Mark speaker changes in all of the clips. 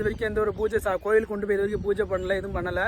Speaker 1: இது வரைக்கும் எந்த ஒரு பூஜை கோயிலுக்கு கொண்டு போய் இது வரைக்கும் பூஜை பண்ணல, எதுவும் பண்ணலை.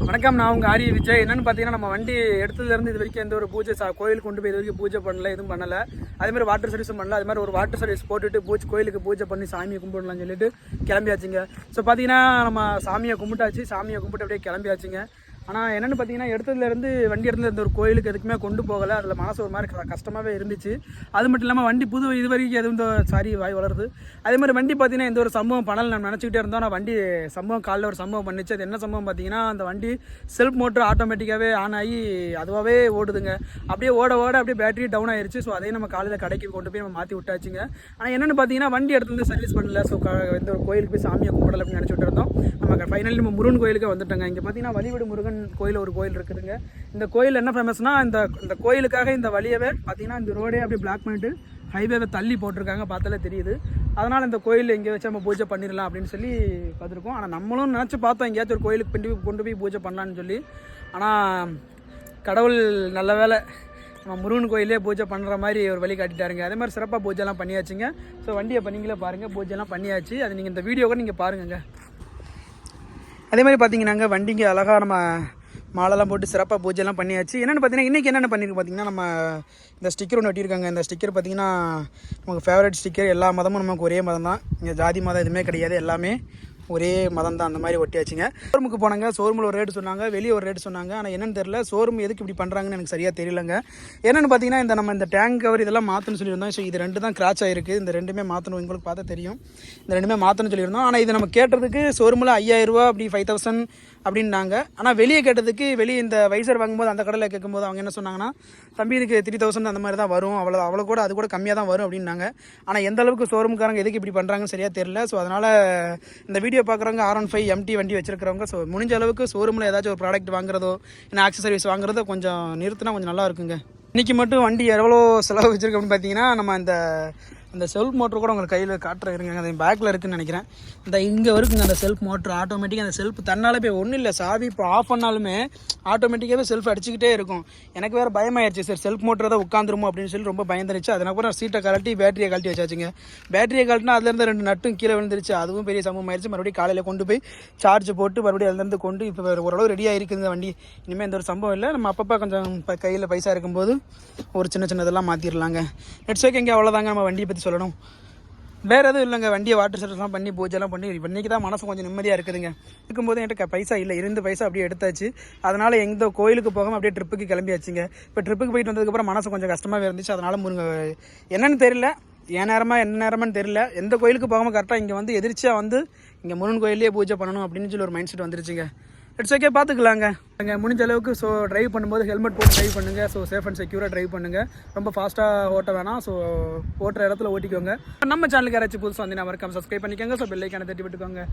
Speaker 1: வணக்கம், நான் உங்கள் ஆரிய விஜய். என்னென்னு பார்த்தீங்கன்னா, நம்ம வண்டி எடுத்ததுலேருந்து இது வரைக்கும் எந்த ஒரு பூஜை கோயிலுக்கு கொண்டு போய் இது வரைக்கும் பூஜை பண்ணல, எதுவும் பண்ணலை. அதேமாதிரி வாட்டர் சர்வீஸும் பண்ணல. அது மாதிரி ஒரு வாட்டர் சர்வீஸ் போட்டுட்டு கோயிலுக்கு பூஜை பண்ணி சாமியை கும்பிடலாம்னு சொல்லிட்டு கிளம்பியாச்சுங்க. ஸோ பார்த்தீங்கன்னா, நம்ம சாமியை கும்பிட்டாச்சு. சாமியை கும்பிட்டு அப்படியே கிளம்பியாச்சுங்க. ஆனால் என்னென்னு பார்த்தீங்கன்னா, எடுத்ததுலேருந்து வண்டி எடுத்துல இந்த ஒரு கோயிலுக்கு எதுக்குமே கொண்டு போகலை. அதில் மனசு ஒரு மாதிரி கஷ்டமாகவே இருந்துச்சு. அது மட்டும் இல்லாமல் வண்டி இது வரைக்கும் எதுவும் வாய் வளருது. அதே மாதிரி வண்டி பார்த்தீங்கன்னா எந்த ஒரு சம்பவம் பண்ணலை நம்ம நினச்சிக்கிட்டே இருந்தோம். ஆனால் வண்டி காலைல ஒரு சம்பவம் பண்ணிச்சு. அது என்ன சம்பவம் பார்த்தீங்கன்னா, அந்த வண்டி செல்ஃப் மோட்டர் ஆட்டோமேட்டிக்காகவே ஆன் ஆகி அதுவாகவே ஓடுதுங்க. அப்படியே ஓட அப்படியே பேட்டரி டவுன் ஆயிடுச்சு. ஸோ அதையும் நம்ம காலையில் கடைக்கு கொண்டு போய் நம்ம மாற்றி விட்டாச்சுங்க. ஆனால் என்னென்னு பார்த்தீங்கன்னா, வண்டி எடுத்து சர்வீஸ் பண்ணல. ஸோ எந்த ஒரு கோயிலுக்கு போய் சாமியை கும்பிடலை அப்படின்னு நினச்சிட்டு இருந்தோம். நம்ம ஃபைனலி நம்ம முருகன் கோயிலுக்கு வந்துட்டோங்க. இங்கே பார்த்தீங்கன்னா வழிவிடு முருகன் கோயில் ஒரு கோயில் இருக்குதுங்க. இந்த கோயில் என்ன ஃபேமஸ்னா, இந்த கோயிலுக்காக இந்த வழியவே பார்த்தீங்கன்னா இந்த ரோடே அப்படியே பிளாக் பண்ணிட்டு ஹைவேவை தள்ளி போட்டிருக்காங்க. பார்த்தாலே தெரியுது. அதனால் இந்த கோயில் எங்கே வச்சு நம்ம பூஜை பண்ணிடலாம் அப்படின்னு சொல்லி பார்த்துருக்கோம். ஆனால் நம்மளும் நினச்சி பார்த்தோம் எங்கேயாச்சும் ஒரு கோயிலுக்கு கொண்டு போய் பூஜை பண்ணலான்னு சொல்லி. ஆனால் கடவுள் நல்ல வேலை நம்ம முருகன் கோயிலே பூஜை பண்ணுற மாதிரி ஒரு வழி காட்டிட்டாருங்க. அதே மாதிரி சிறப்பாக பூஜைலாம் பண்ணியாச்சுங்க. ஸோ வண்டியை நீங்களே பாருங்கள், பூஜைலாம் பண்ணியாச்சு. அது நீங்கள் இந்த வீடியோவை நீங்கள் பாருங்கங்க. அதே மாதிரி பார்த்தீங்கன்னாங்க வண்டிங்க அழகாக நம்ம மாலைலாம் போட்டு சிறப்பாக பூஜைலாம் பண்ணியாச்சு. என்னென்னு பார்த்தீங்கன்னா, இன்றைக்கி என்னென்ன பண்ணியிருக்கு பார்த்தீங்கன்னா, நம்ம இந்த ஸ்டிக்கர் ஒன்று ஒட்டியிருக்காங்க. இந்த ஸ்டிக்கர் பார்த்தீங்கன்னா நமக்கு ஃபேவரட் ஸ்டிக்கர். எல்லா மதமும் நமக்கு ஒரே மதம் தான். இங்கே ஜாதி மதம் எதுவுமே கிடையாது, எல்லாமே ஒரே மதம் தான். அந்த மாதிரி ஒட்டியாச்சுங்க. ஷோரூமுக்கு போனாங்க. ஷோரூமில் ஒரு ரேட்டு சொன்னாங்க, வெளியே ஒரு ரேட்டு சொன்னாங்க. ஆனால் என்னென்னு தெரியல, ஷோரூம் எதுக்கு இப்படி பண்ணுறாங்கன்னு எனக்கு சரியாக தெரியலங்க. என்னென்னு பார்த்தீங்கன்னா, நம்ம இந்த டேங்க் கவர் இதெல்லாம் மாற்றணும்னு சொல்லியிருந்தோம். ஸோ இது ரெண்டு தான் கிராச் ஆகிருக்கு. இந்த ரெண்டுமே மாற்றணும், உங்களுக்கு பார்த்தா தெரியும். இந்த ரெண்டுமே மாற்றணும்னு சொல்லியிருந்தோம். ஆனால் இது நம்ம கேட்டதுக்கு ஷோரூமில் 5000 ரூபா அப்படி 5000 அப்படின்னாங்க. ஆனால் வெளியே கேட்டதுக்கு வெளியே இந்த வைசர் வாங்கும்போது அந்த கடையில் கேட்கும்போது அவங்க என்ன சொன்னாங்கன்னா, தம்பி இதுக்கு 3000 அந்த மாதிரி தான் வரும், அவ்வளோ கூட அது கூட கம்மியாக தான் வரும் அப்படின்னாங்க. ஆனால் எந்த அளவுக்கு ஷோரூம்காரங்க எதுக்கு இப்படி பண்ணுறாங்கன்னு சரியாக தெரியல. ஸோ அதனால் இந்த வீடியோ பார்க்குறவங்க R15 MT வண்டி வச்சிருக்கிறவங்க ஸோ முடிஞ்ச அளவுக்கு ஷோரூமில் ஏதாச்சும் ஒரு ப்ராடக்ட் வாங்குறதோ இல்லை ஆக்சசரிஸ் வாங்குறதோ கொஞ்சம் நிறுத்தினா கொஞ்சம் நல்லா இருக்குங்க. இன்றைக்கி மட்டும் வண்டி எவ்வளோ செலவு வச்சுருக்கு அப்படின்னு பார்த்தீங்கன்னா, நம்ம இந்த செல்ஃப் மோட்டர் கூட உங்களுக்கு கையில் காட்டுறேங்க. அது பேக்கில் இருக்குதுன்னு நினைக்கிறேன். இந்த இங்கே இருக்குங்க அந்த செல்ஃப் மோட்ரு ஆட்டோமேட்டிக்காக. அந்த செல்ஃப் தன்னாலே போய் ஒன்றும் இல்லை, சாவி இப்போ ஆஃப் பண்ணாலுமே ஆட்டோமேட்டிக்காகவே செல்ஃப் அடிச்சுக்கிட்டே இருக்கும். எனக்கு வேறு பயமாயிருச்சு, சார் செல்ஃப் மோட்டர் தான் உட்காந்துருமோ அப்படின்னு சொல்லி ரொம்ப பயந்துருச்சு. அதனால சீட்டை கழட்டி பேட்டரியை கழட்டி வச்சாச்சுங்க. பேட்டரியை கழட்டினா அதுலேருந்து 2 நட்டும் கீழே விழுந்துருச்சு. அதுவும் பெரிய சம்பவம் ஆயிடுச்சு. மறுபடியும் காலையில் கொண்டு போய் சார்ஜ் போட்டு மறுபடியும் அதுலேருந்து கொண்டு இப்போ ஓரளவு ரெடியாக இருக்குதுங்க வண்டி. இனிமேல் எந்த ஒரு சம்பவம் இல்லை. நம்ம அப்பப்போ கொஞ்சம் கையில் பைசா இருக்கும்போது ஒரு சின்னதெல்லாம் மாற்றிடலாங்க. Nets okay. இங்கே அவ்வளோதாங்க நம்ம வண்டியை பற்றி சொல்லணும். வேறு எதுவும் இல்லைங்க. வண்டியை வாட்டர் சர்வீஸ்லாம் பண்ணி பூஜைலாம் பண்ணி இன்றைக்கி தான் மனசு கொஞ்சம் நிம்மதியாக இருக்குதுங்க. இருக்கும்போது என்கிட்ட பைசா இல்லை, இருந்த பைசா அப்படியே எடுத்தாச்சு. அதனால் எந்த கோயிலுக்கு போகாமல் அப்படியே ட்ரிப்புக்கு கிளம்பியாச்சுங்க. இப்போ ட்ரிப்புக்கு போயிட்டு வந்ததுக்கப்புறம் மனசு கொஞ்சம் கஷ்டமாகவே இருந்துச்சு. அதனால் என்னென்னு தெரியல, என்ன நேரமானு தெரியல, எந்த கோயிலுக்கு போகாமல் கரெக்டாக இங்கே வந்து எதிர்ச்சியாக வந்து இங்கே முருகன் கோயிலே பூஜை பண்ணணும் அப்படின்னு சொல்லி ஒரு மைண்ட் செட் வந்துருச்சுங்க. இட்ஸ் ஓகே, பார்த்துக்கலாங்க. அங்கே முடிஞ்ச அளவுக்கு ஸோ ட்ரைவ் பண்ணும்போது ஹெல்மெட் போட்டு ட்ரைவ் பண்ணுங்கள். ஸோ சேஃப் அண்ட் செக்யூராக ட்ரைவ் பண்ணுங்கள். ரொம்ப ஃபாஸ்ட்டாக ஓட்ட வேணாம். ஸோ ஓட்டுற இடத்துல ஓட்டிக்கோங்க. நம்ம சேனலுக்கு யாராச்சும் புதுசாக வந்து நான் மறக்காம சப்ஸ்கிரைப் பண்ணிக்கோங்க. ஸோ பெல் ஐக்கானை தட்டி விட்டுக்கோங்க.